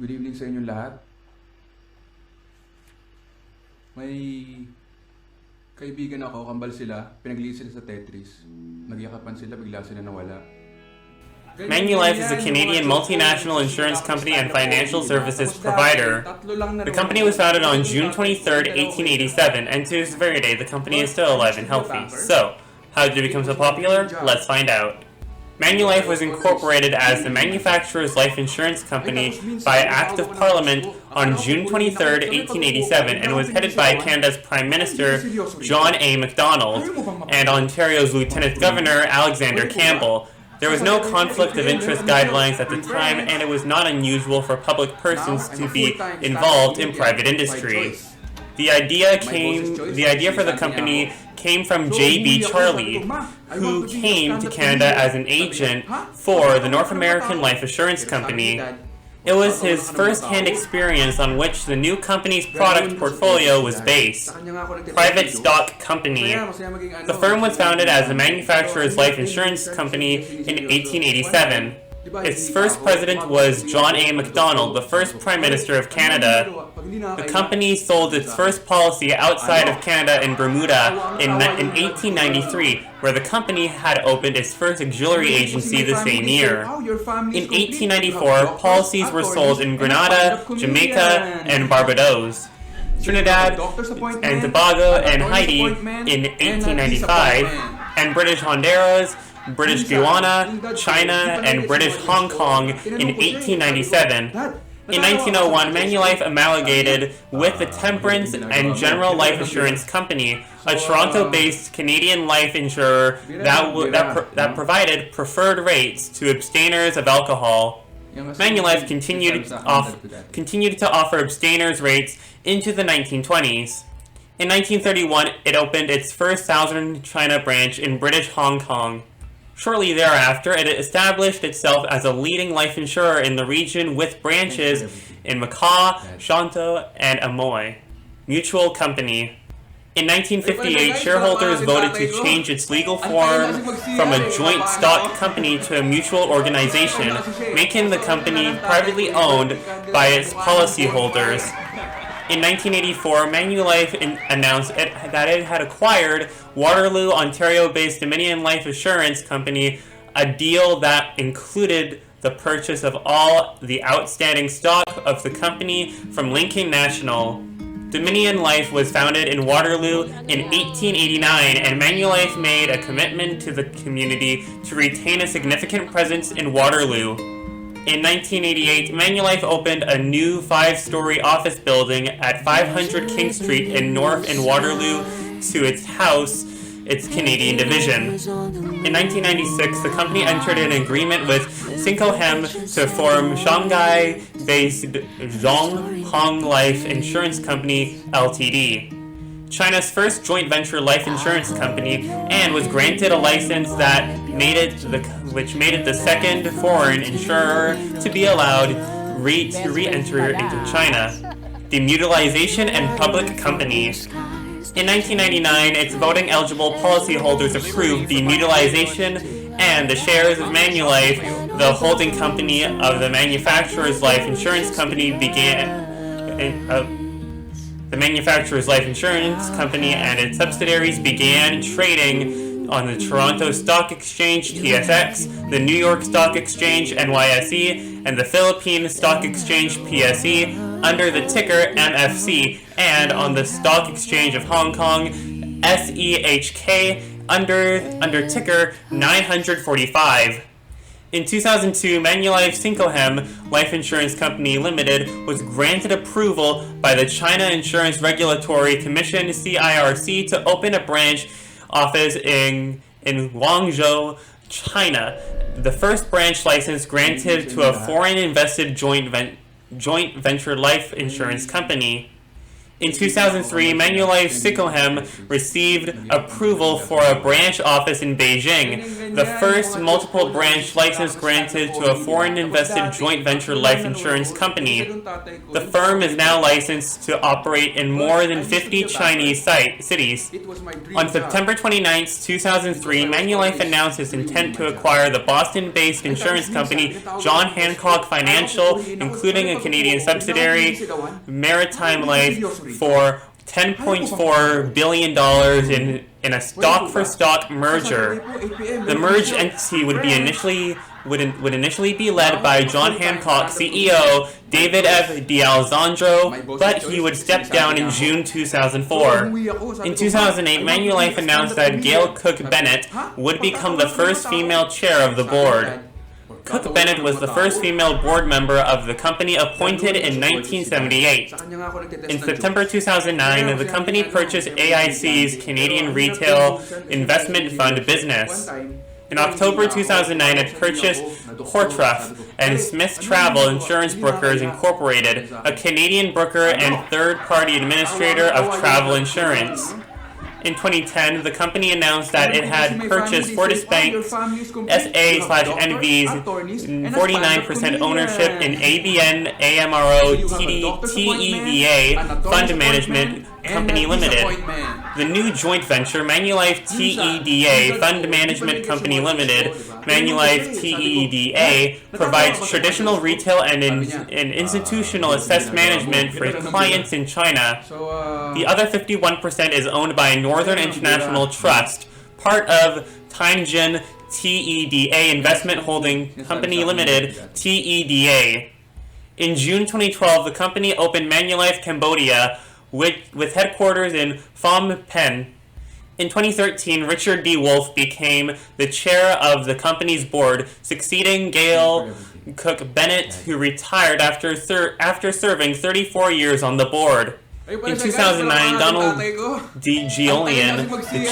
Good evening sa inyong lahat. May kaibigan ako, kambal sila, pinagliit sila sa Tetris. Nagyakapan sila, bigla sila nawala. Manulife is a Canadian multinational insurance company and financial services provider. The company was founded on June 23, 1887, and to this very day, the company is still alive and healthy. So, how did it become so popular? Let's find out. Manulife was incorporated as the Manufacturers Life Insurance Company by Act of Parliament on June 23, 1887, and was headed by Canada's Prime Minister, John A. Macdonald, and Ontario's Lieutenant Governor, Alexander Campbell. There was no conflict of interest guidelines at the time, and it was not unusual for public persons to be involved in private industry. The idea for the company came from J.B. Charlie, who came to Canada as an agent for the North American Life Assurance Company. It was his first-hand experience on which the new company's product portfolio was based. Private Stock Company. The firm was founded as the Manufacturers Life Insurance Company in 1887. Its first president was John A. Macdonald, the first Prime Minister of Canada. The company sold its first policy outside of Canada in Bermuda in 1893, where the company had opened its first auxiliary agency the same year. In 1894, policies were sold in Grenada, Jamaica, and Barbados. Trinidad and Tobago and Haiti in 1895, and British Honduras, British Guyana, China, and British Hong Kong in 1897. In 1901, Manulife amalgamated with the Temperance and General Life Assurance Company, a Toronto-based Canadian life insurer that provided preferred rates to abstainers of alcohol. Manulife continued to offer abstainers rates into the 1920s. In 1931, it opened its first Southern China branch in British Hong Kong. Shortly thereafter, it established itself as a leading life insurer in the region with branches in Macau, Shantou, and Amoy. Mutual Company. In 1958, shareholders voted to change its legal form from a joint stock company to a mutual organization, making the company privately owned by its policyholders. In 1984, Manulife announced that it had acquired Waterloo, Ontario-based Dominion Life Assurance Company, a deal that included the purchase of all the outstanding stock of the company from Lincoln National. Dominion Life was founded in Waterloo in 1889, and Manulife made a commitment to the community to retain a significant presence in Waterloo. In 1988, Manulife opened a new 5-story office building at 500 King Street in Waterloo to its Canadian division. In 1996, the company entered an agreement with Sinkohem to form Shanghai-based Zhonghong Life Insurance Company Ltd., China's first joint venture life insurance company, and was granted a license that which made it the second foreign insurer to be allowed to re-enter into China. Demutualization and public companies. In 1999, its voting-eligible policyholders approved demutualization, and the shares of Manulife, the holding company of the Manufacturers Life Insurance Company, The Manufacturers Life Insurance Company and its subsidiaries began trading on the Toronto Stock Exchange, TSX, the New York Stock Exchange, NYSE, and the Philippine Stock Exchange, PSE, under the ticker MFC, and on the Stock Exchange of Hong Kong, SEHK, under ticker 945. In 2002, Manulife Sinkohem Life Insurance Company Limited was granted approval by the China Insurance Regulatory Commission (CIRC) to open a branch office in Guangzhou, China. The first branch license granted to a foreign invested joint venture life insurance company. In 2003, Manulife Sicilhem received approval for a branch office in Beijing, the first multiple branch license granted to a foreign-invested joint venture life insurance company. The firm is now licensed to operate in more than 50 Chinese cities. On September 29, 2003, Manulife announced its intent to acquire the Boston-based insurance company John Hancock Financial, including a Canadian subsidiary, Maritime Life, for $10.4 billion in a stock-for-stock merger. The merged entity would initially be led by John Hancock CEO David F. D'Alessandro, but he would step down in June 2004. In 2008, Manulife announced that Gail Cook Bennett would become the first female chair of the board. Cook Bennett was the first female board member of the company appointed in 1978. In September 2009, the company purchased AIC's Canadian Retail Investment Fund business. In October 2009, it purchased Hortruff and Smith Travel Insurance Brokers Incorporated, a Canadian broker and third-party administrator of travel insurance. In 2010, the company announced that it had purchased Fortis Bank's SA/NV's 49% ownership in ABN AMRO TEDA Fund Management Company Limited. The new joint venture, Manulife TEDA Fund Management Company Limited, Manulife TEDA, provides traditional retail and institutional assessed management for clients in China. The other 51% is owned by Northern International Trust, part of Tianjin TEDA Investment Holding Company Limited, TEDA. In June 2012, the company opened Manulife Cambodia, with headquarters in Phnom Penh. In 2013, Richard D. Wolf became the chair of the company's board, succeeding Gail Cook Bennett, who retired after serving 34 years on the board. In 2009, Donald D. Giolian, the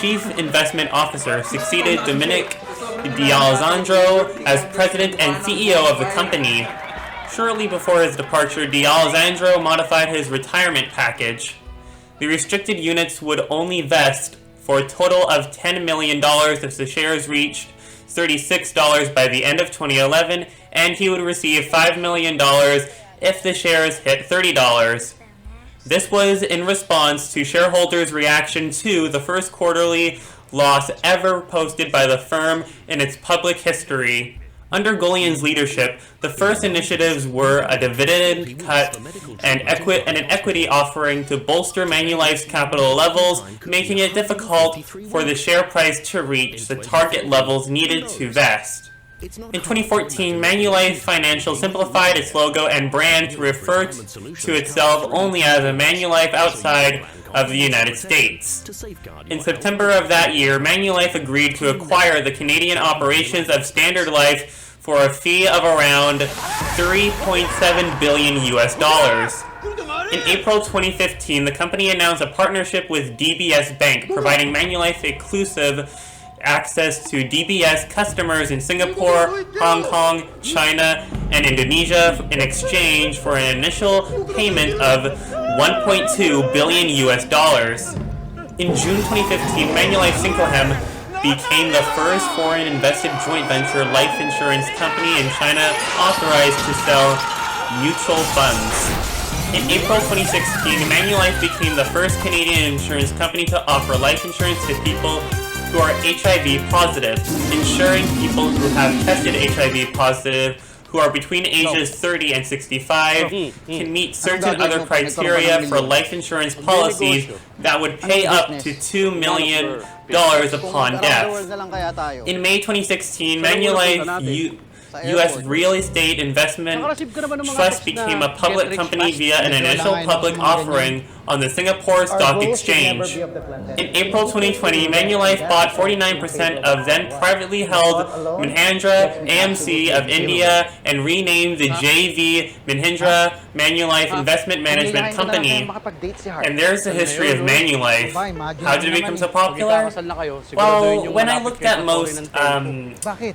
chief investment officer, succeeded Dominic D'Alessandro as president and CEO of the company. Shortly before his departure, D'Alessandro modified his retirement package. The restricted units would only vest for a total of $10 million if the shares reached $36 by the end of 2011, and he would receive $5 million if the shares hit $30. This was in response to shareholders' reaction to the first quarterly loss ever posted by the firm in its public history. Under Golian's leadership, the first initiatives were a dividend cut and an equity offering to bolster Manulife's capital levels, making it difficult for the share price to reach the target levels needed to vest. In 2014, Manulife Financial simplified its logo and brand to refer to itself only as a Manulife outside of the United States. In September of that year, Manulife agreed to acquire the Canadian operations of Standard Life for a fee of around $3.7 billion US. In April 2015, the company announced a partnership with DBS Bank, providing Manulife exclusive access to DBS customers in Singapore, Hong Kong, China, and Indonesia in exchange for an initial payment of $1.2 billion US. In June 2015, Manulife Sicilhem became the first foreign-invested joint venture life insurance company in China authorized to sell mutual funds. In April 2016, Manulife became the first Canadian insurance company to offer life insurance to people who are HIV positive, ensuring people who have tested HIV positive who are between ages 30 and 65 can meet certain other criteria for life insurance policies that would pay up to $2 million upon death. In May 2016, Manulife U.S. Real Estate Investment Trust became a public company via an initial public offering on the Singapore Stock Exchange. In April 2020, Manulife bought 49% of then privately held Mahindra AMC of India and renamed the JV Mahindra Manulife Investment Management Company. And there's the history of Manulife. How did it become so popular? Well, when I looked at most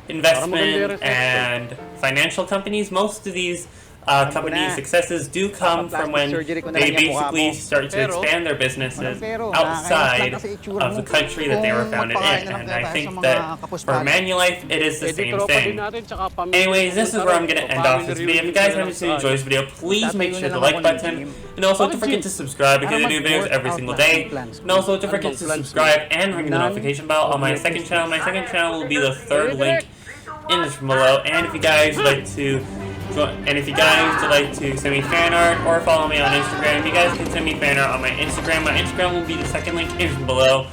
investment and financial companies, most of these company successes do come from when they basically start to expand their businesses outside of the country that they were founded in. And I think that for Manulife, it is the same thing. Anyways, this is where I'm going to end off this video. If you guys haven't enjoyed this video, please make sure to like button. And also don't forget to subscribe because I do videos every single day. And also don't forget to subscribe and ring the notification bell on my second channel. My second channel will be the third link in the description below. And if you guys would like to send me fan art or follow me on Instagram, you guys can send me fan art on my Instagram. My Instagram will be the second link in the description below.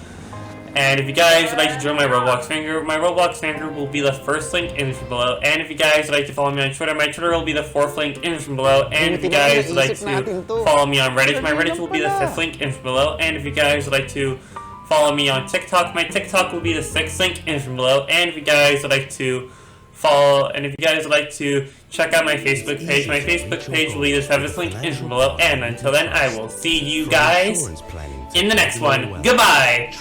And if you guys would like to join my Roblox fan group, my Roblox fan group will be the first link in the description below. And if you guys would like to follow me on Twitter, my Twitter will be the fourth link in the description below. And if you guys would like to follow me on Reddit, my Reddit will be the fifth link in the description below. And if you guys would like to follow me on TikTok, my TikTok will be the sixth link in the description below. And if you guys would like to check out my Facebook page, my Facebook page will be the seventh link in the description below. And until then, I will see you guys in the next one. Goodbye!